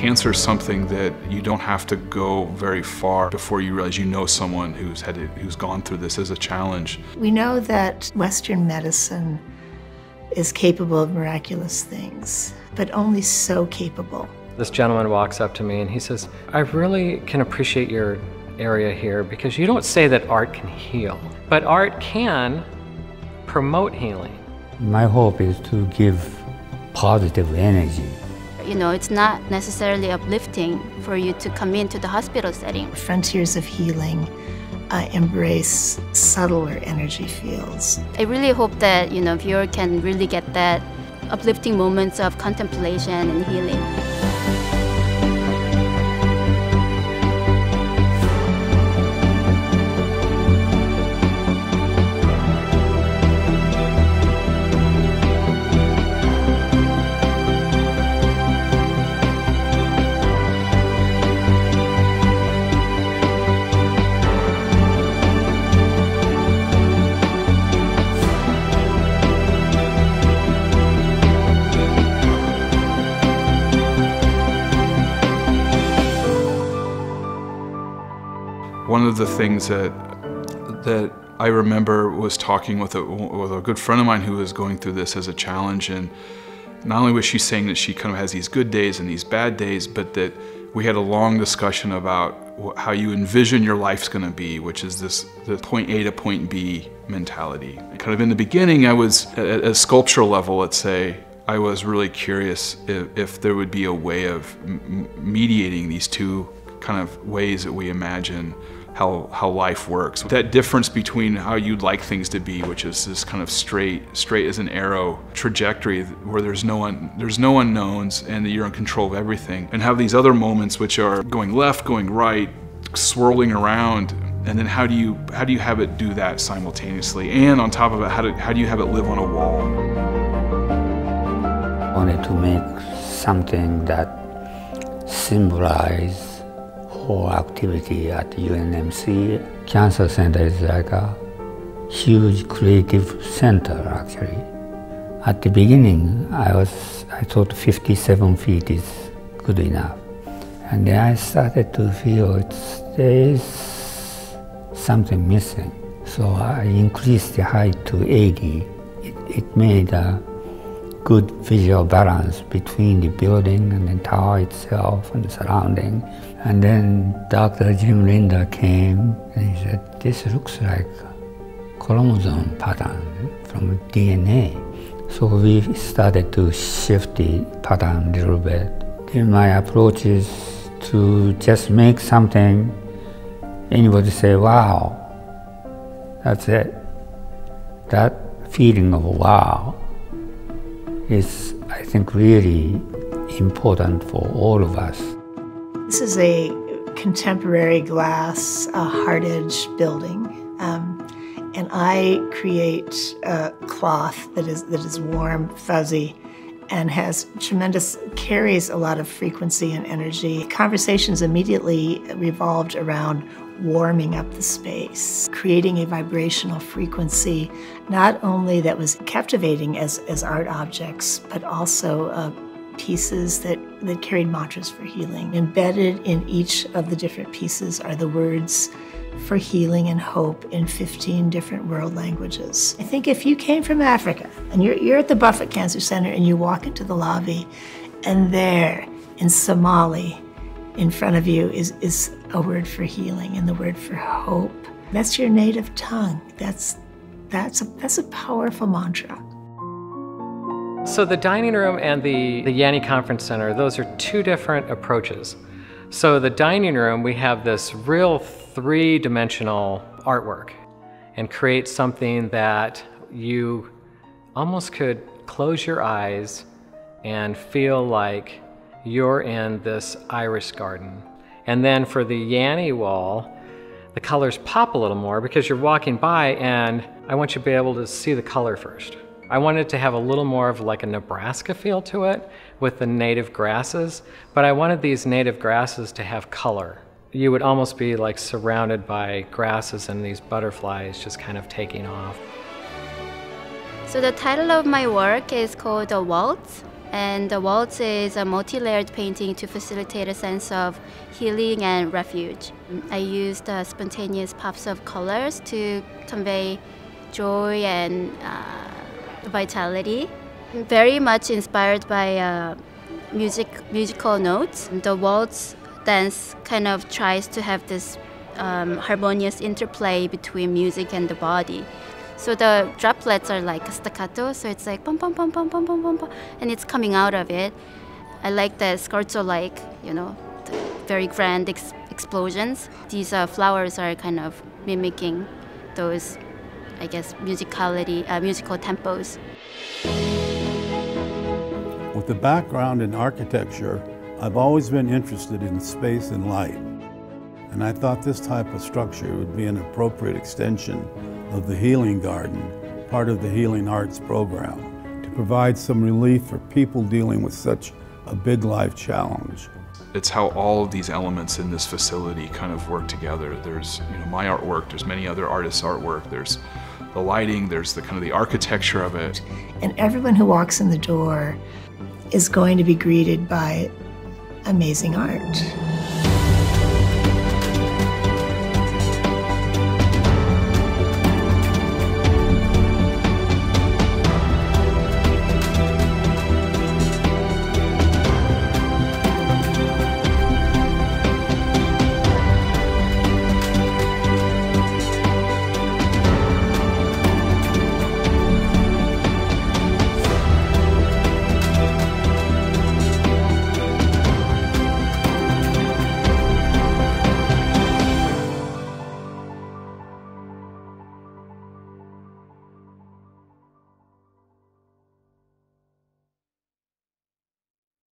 Cancer is something that you don't have to go very far before you realize you know someone who's gone through this as a challenge. We know that Western medicine is capable of miraculous things, but only so capable. This gentleman walks up to me and he says, I really can appreciate your area here because you don't say that art can heal, but art can promote healing. My hope is to give positive energy. You know, it's not necessarily uplifting for you to come into the hospital setting. Frontiers of healing embrace subtler energy fields. I really hope that, you know, viewer can really get that uplifting moments of contemplation and healing. One of the things that I remember was talking with a good friend of mine who was going through this as a challenge, and not only was she saying that she kind of has these good days and these bad days, but that we had a long discussion about how you envision your life's going to be, which is the point A to point B mentality. Kind of in the beginning, I was at a sculptural level, let's say, I was really curious if there would be a way of mediating these two kind of ways that we imagine how life works. That difference between how you'd like things to be, which is this kind of straight as an arrow trajectory where there's no unknowns and that you're in control of everything, and have these other moments which are going left, going right, swirling around, and then how do you have it do that simultaneously? And on top of it, how do you have it live on a wall? I wanted to make something that symbolizes whole activity at UNMC. Cancer Center is like a huge creative center, actually. At the beginning, I thought 57 feet is good enough. And then I started to feel there is something missing. So I increased the height to 80. It made a good visual balance between the building and the tower itself and the surrounding. And then Dr. Jim Linder came and he said, this looks like a chromosome pattern from DNA. So we started to shift the pattern a little bit. Then my approach is to just make something anybody say, wow, that's it. That feeling of wow is, I think, really important for all of us. This is a contemporary glass hard edge building, and I create a cloth that is warm, fuzzy, and carries a lot of frequency and energy. Conversations immediately revolved around warming up the space, creating a vibrational frequency, not only that was captivating as art objects, but also pieces that carried mantras for healing. Embedded in each of the different pieces are the words for healing and hope in 15 different world languages. I think if you came from Africa and you're at the Buffett Cancer Center and you walk into the lobby, and there in Somali in front of you is a word for healing and the word for hope. That's your native tongue. That's a powerful mantra. So the dining room and the Yanni Conference Center, those are two different approaches. So the dining room, we have this real three-dimensional artwork and create something that you almost could close your eyes and feel like you're in this iris garden. And then for the Yanni wall, the colors pop a little more because you're walking by and I want you to be able to see the color first. I wanted to have a little more of like a Nebraska feel to it with the native grasses, but I wanted these native grasses to have color. You would almost be like surrounded by grasses and these butterflies just kind of taking off. So the title of my work is called The Waltz. And the waltz is a multi-layered painting to facilitate a sense of healing and refuge. I used spontaneous pops of colors to convey joy and vitality. Very much inspired by musical notes. The waltz dance kind of tries to have this harmonious interplay between music and the body. So the droplets are like a staccato, so it's like pum pum pum pum pum pum pum pum, and it's coming out of it. I like the scherzo-like, the very grand explosions. These flowers are kind of mimicking those, I guess, musical tempos. With the background in architecture, I've always been interested in space and light. And I thought this type of structure would be an appropriate extension of the Healing Garden, part of the Healing Arts program, to provide some relief for people dealing with such a big life challenge. It's how all of these elements in this facility kind of work together. There's my artwork, there's many other artists' artwork, there's the lighting, there's the kind of the architecture of it. And everyone who walks in the door is going to be greeted by amazing art.